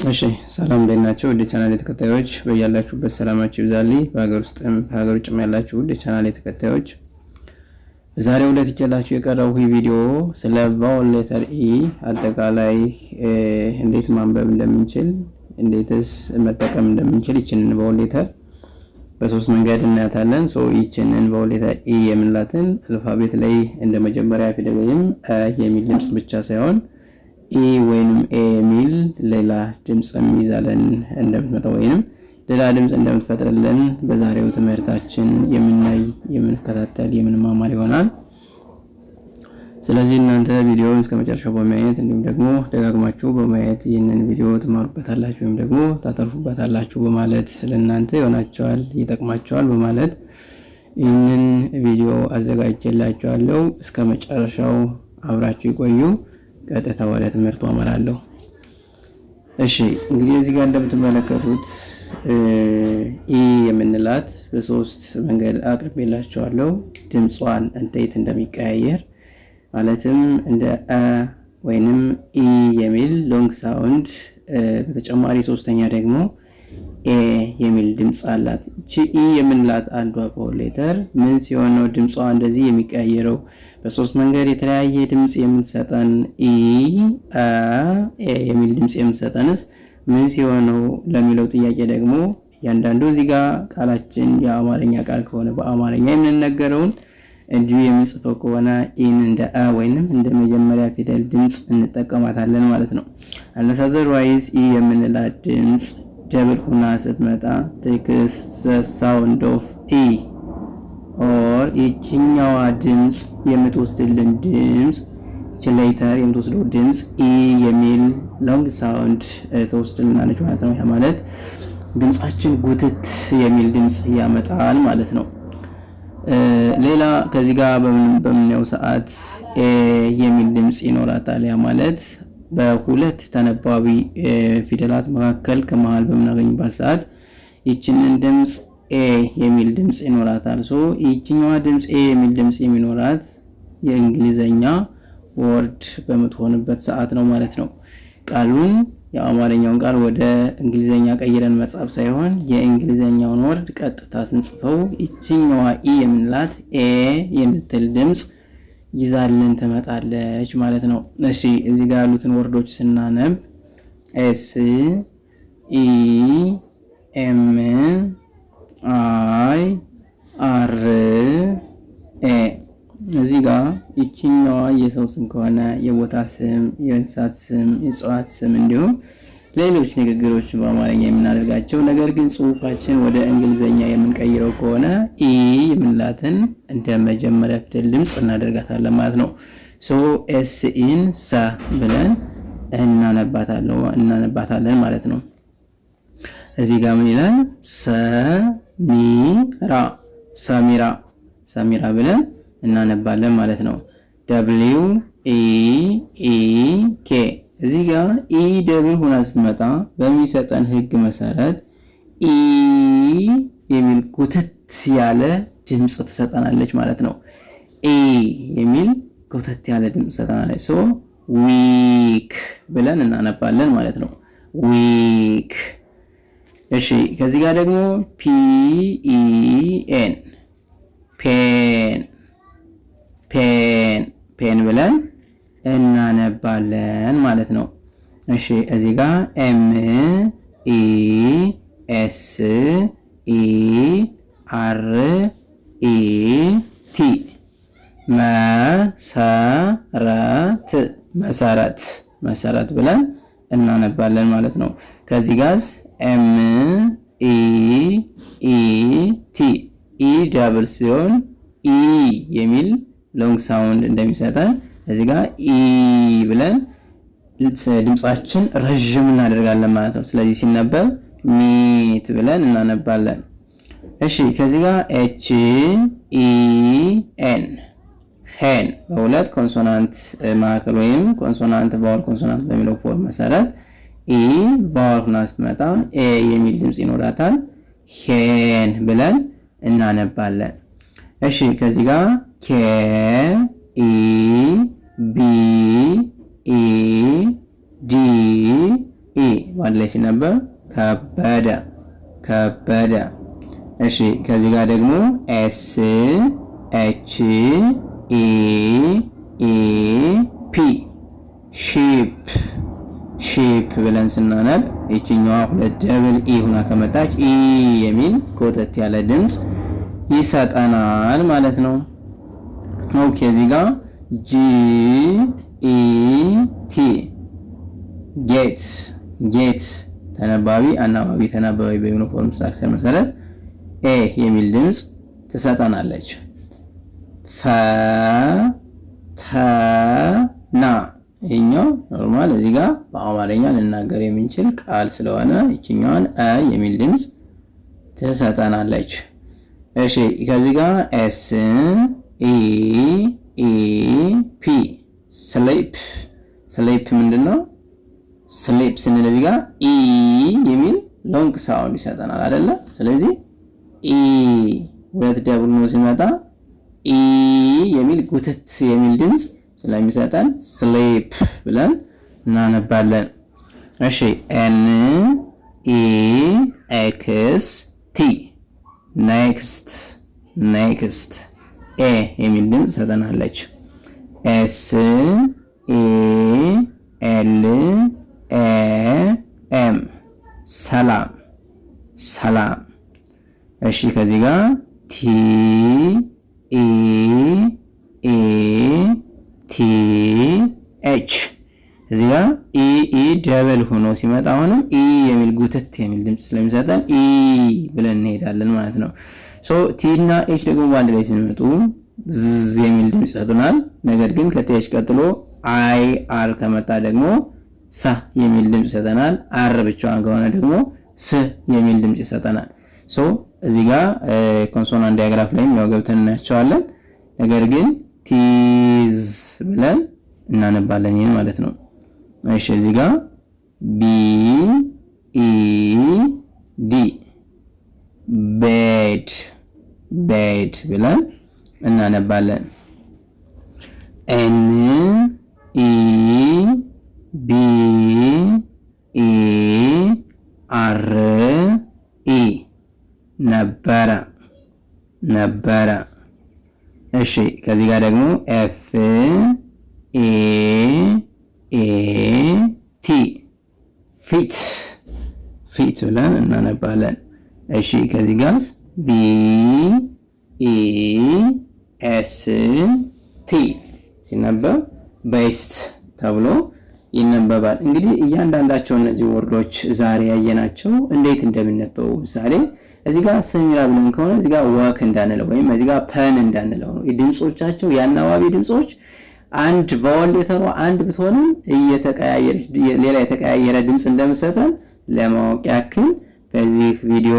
እሺ ሰላም እንዴት ናችሁ? ወደ ቻናሌ ተከታዮች በያላችሁበት ሰላማችሁ ይብዛልኝ። በሀገር ውስጥም በሀገር ውጭም ያላችሁ ወደ ቻናሌ ተከታዮች በዛሬው ዕለት ይዤላችሁ የቀረብኩ ቪዲዮ ስለ ቫወል ሌተር ኢ አጠቃላይ እንዴት ማንበብ እንደምንችል እንዴትስ መጠቀም እንደምንችል ይችንን ቫወል ሌተር በሶስት መንገድ እናያታለን። ይችንን ቫወል ሌተር ኢ የምንላትን አልፋቤት ላይ እንደ መጀመሪያ ፊደል ወይም የሚል ድምጽ ብቻ ሳይሆን ኢ ወይንም ኤ የሚል ሌላ ድምጽ ይዛለን እንደምትመጣው ወይንም ሌላ ድምጽ እንደምትፈጥርልን በዛሬው ትምህርታችን የምናይ የምንከታተል የምንማማር ይሆናል። ስለዚህ እናንተ ቪዲዮውን እስከመጨረሻው በማየት እንዲሁም ደግሞ ደጋግማችሁ በማየት ይህንን ቪዲዮ ትማሩበታላችሁ ወይም ደግሞ ታተርፉበታላችሁ በማለት ስለእናንተ ይሆናችኋል ይጠቅማችኋል በማለት ይህንን ቪዲዮ አዘጋጅቼላችኋለሁ። እስከመጨረሻው አብራችሁ ይቆዩ። ቀጥታ ወደ ትምህርቱ አመራለሁ። እሺ እንግዲህ እዚህ ጋር እንደምትመለከቱት ኢ የምንላት በሶስት መንገድ አቅርቤላችኋለሁ። ድምጿን እንዴት እንደሚቀያየር ማለትም እንደ አ ወይንም ኢ የሚል ሎንግ ሳውንድ፣ በተጨማሪ ሶስተኛ ደግሞ ኤ የሚል ድምጽ አላት። እቺ ኢ የምንላት አንዷ ቫወል ሌተር ምን ሲሆን ነው ድምጿ እንደዚህ የሚቀያየረው? በሶስት መንገድ የተለያየ ድምጽ የምትሰጠን ኢ አ ኤ የሚል ድምጽ የምትሰጠንስ ምን ሲሆን ነው ለሚለው ጥያቄ ደግሞ እያንዳንዱ እዚህ ጋር ቃላችን የአማርኛ ቃል ከሆነ በአማርኛ የምንነገረውን እንዲሁ የምንጽፈው ከሆነ ኢን እንደ አ ወይንም እንደ መጀመሪያ ፊደል ድምጽ እንጠቀማታለን ማለት ነው። አነሳዘርዋይዝ ኢ የምንላት ድምጽ ደብል ሆና ስትመጣ ቴክስ ዘ ሳውንድ ኦፍ ኢ ኦር ይችኛዋ ድምጽ የምትወስድልን ድምጽ ሌተር የምትወስደው ድምጽ ኢ የሚል ሎንግ ሳውንድ ተወስድልናለች ማለት ነው። ያ ማለት ድምጻችን ጉትት የሚል ድምጽ ያመጣል ማለት ነው። ሌላ ከዚህ ጋር በምናየው ሰዓት ኤ የሚል ድምጽ ይኖራታል። ያ ማለት በሁለት ተነባቢ ፊደላት መካከል ከመሃል በምናገኝበት ሰዓት ይችንን ድምጽ ኤ የሚል ድምጽ ይኖራታል። ይችኛዋ ድምጽ ኤ የሚል ድምጽ የሚኖራት የእንግሊዘኛ ወርድ በምትሆንበት ሰዓት ነው ማለት ነው። ቃሉን የአማርኛውን ቃል ወደ እንግሊዘኛ ቀይረን መጻፍ ሳይሆን የእንግሊዘኛውን ወርድ ቀጥታ ስንጽፈው ይችኛዋ ኢ የምንላት ኤ የምትል ድምጽ ይዛልን ትመጣለች ማለት ነው። እሺ እዚህ ጋር ያሉትን ወርዶች ስናነብ ኤስ ኢ ኤም አይ አር ኤ። እዚህ ጋር ይችኛዋ የሰው ስም ከሆነ የቦታ ስም፣ የእንስሳት ስም፣ የእጽዋት ስም እንዲሁም ሌሎች ንግግሮች በአማርኛ የምናደርጋቸው ነገር ግን ጽሁፋችን ወደ እንግሊዘኛ የምንቀይረው ከሆነ ኢ የምንላትን እንደ መጀመሪያ ፊደል ድምጽ እናደርጋታለን ማለት ነው። ኤስ ኢን ሳ ብለን እናነባታለን ማለት ነው። እዚህ ጋር ምን ይላል? ሰሚራ ብለን እናነባለን ማለት ነው። ደብሊው ኢ ኢ ኬ። እዚህ ጋር ኢ ደብል ሆና ስትመጣ በሚሰጠን ህግ መሰረት ኢ የሚል ጉትት ያለ ድምጽ ትሰጠናለች ማለት ነው። ኢ የሚል ጉትት ያለ ድምጽ ትሰጠናለች። ዊክ ብለን እናነባለን ማለት ነው። ዊክ። እሺ ከዚህ ጋር ደግሞ ፒ ኢ ኤን ፔን ብለን እናነባለን ማለት ነው። እሺ እዚህ ጋር ኤም ኢ ኤስ ኢ አር ኢ ቲ መሰረት ብለን እናነባለን ማለት ነው። ከዚህ ጋር ኤም ኢ ኢ ቲ ኢ ዳብል ሲሆን ኢ የሚል ሎንግ ሳውንድ እንደሚሰጠን እዚህ ጋር ኢ ብለን ድምጻችን ረጅም እናደርጋለን ማለት ነው። ስለዚህ ሲነበብ ሚት ብለን እናነባለን። እሺ ከዚህ ጋር ኤች ኢ ኤን ሄን በሁለት ኮንሶናንት ማዕከል ወይም ኮንሶናንት ቫወል ኮንሶናንት በሚለው ፎርም መሰረት ኢ ቫወል ሆና ስትመጣ ኤ የሚል ድምጽ ይኖራታል። ሄን ብለን እናነባለን። እሺ ከዚህ ጋር ኬ ኢ ቢ ኢ ዲ ኢ በአንድ ላይ ሲነበብ ከበደ ከበደ። እሺ ከዚህ ጋር ደግሞ ኤስ ኤች ኢ ኢ ፒ ሺፕ ሺፕ ብለን ስናነብ ይችኛዋ ሁለት ደብል ኢ ሆና ከመጣች ኢ የሚል ጎተት ያለ ድምጽ ይሰጠናል ማለት ነው። ኦኬ እዚህ ጋር ጂ ኢ ቲ ጌት ጌት ተነባቢ አናባቢ ተናባቢ በዩኒፎርም ስትራክቸር መሰረት ኤ የሚል ድምጽ ትሰጠናለች። ፈ ተ ና ይሄኛው ኖርማል እዚህ ጋር በአማርኛ ልናገር የምንችል ቃል ስለሆነ ይችኛዋን አ የሚል ድምጽ ትሰጠናለች። እሺ ከዚህ ጋር ኤስ ኢ ኢ ፒ ስሊፕ ስሊፕ ምንድነው? ስሊፕ ስንል እዚህ ጋር ኢ የሚል ሎንግ ሳውንድ ይሰጠናል አይደለ? ስለዚህ ኢ ሁለት ደብል ነው ሲመጣ ኢ የሚል ጉትት የሚል ድምጽ ስለሚሰጠን ስሊፕ ብለን እናነባለን። እሺ ኤን ኢ ኤክስ ቲ ኔክስት ኔክስት ኤ የሚል ድምጽ ሰጠናለች። ኤስ ኤ ኤል ኤ ኤም ሰላም ሰላም። እሺ ከዚህ ጋር ቲ ኢ ኤ ቲ ኤች እዚህ ጋር ኢ ኢ ደብል ሆኖ ሲመጣ አሁንም ኢ የሚል ጉትት የሚል ድምጽ ስለሚሰጠን ኢ ብለን እንሄዳለን ማለት ነው። ሶ ቲ እና ኤች ደግሞ በአንድ ላይ ሲመጡ ዝ የሚል ድምጽ ይሰጡናል። ነገር ግን ከቲኤች ቀጥሎ አይ አር ከመጣ ደግሞ ሳ የሚል ድምጽ ይሰጠናል። አር ብቻዋን ከሆነ ደግሞ ስ የሚል ድምጽ ይሰጠናል። ሶ እዚህ ጋር ኮንሶናንት ዲያግራፍ ላይ ያው ገብተን እናያቸዋለን። ነገር ግን ቲዝ ብለን እናነባለን ይሄን ማለት ነው። እሺ እዚህ ጋር ቢ ኢ ዲ ቤድ ቤድ ብለን እናነባለን። ኤን ኢ ቢ ኢ አር ኢ ነበረ ነበረ። እሺ ከዚህ ጋር ደግሞ ኤፍ ኤ ኤ ቲ ፊት ፊት ብለን እናነባለን። እሺ ከዚህ ጋር ቢ ኢ ኤስ ቲ ሲነበብ ቤስት ተብሎ ይነበባል። እንግዲህ እያንዳንዳቸው እነዚህ ወርዶች ዛሬ ያየናቸው እንዴት እንደሚነበቡ ምሳሌ እዚህ ጋር ሰሚራ ብለን ከሆነ እዚህ ጋር ወክ እንዳንለው ወይም እዚህ ጋር ፐን እንዳንለው ነው። ድምጾቻቸው የአናባቢ ድምጾች አንድ ቫወል ሌተሩ አንድ ብትሆንም እየተቀያየረች ሌላ የተቀያየረ ድምጽ እንደምሰጠን ለማወቅ ያክል በዚህ ቪዲዮ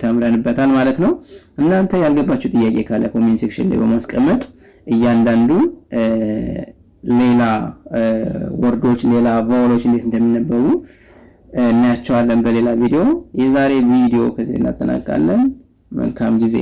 ተምረንበታል ማለት ነው። እናንተ ያልገባችሁ ጥያቄ ካለ ኮሜንት ሴክሽን ላይ በማስቀመጥ እያንዳንዱ ሌላ ወርዶች ሌላ ቫወሎች እንዴት እንደሚነበቡ እናያቸዋለን በሌላ ቪዲዮ። የዛሬ ቪዲዮ ከዚህ እናጠናቅቃለን። መልካም ጊዜ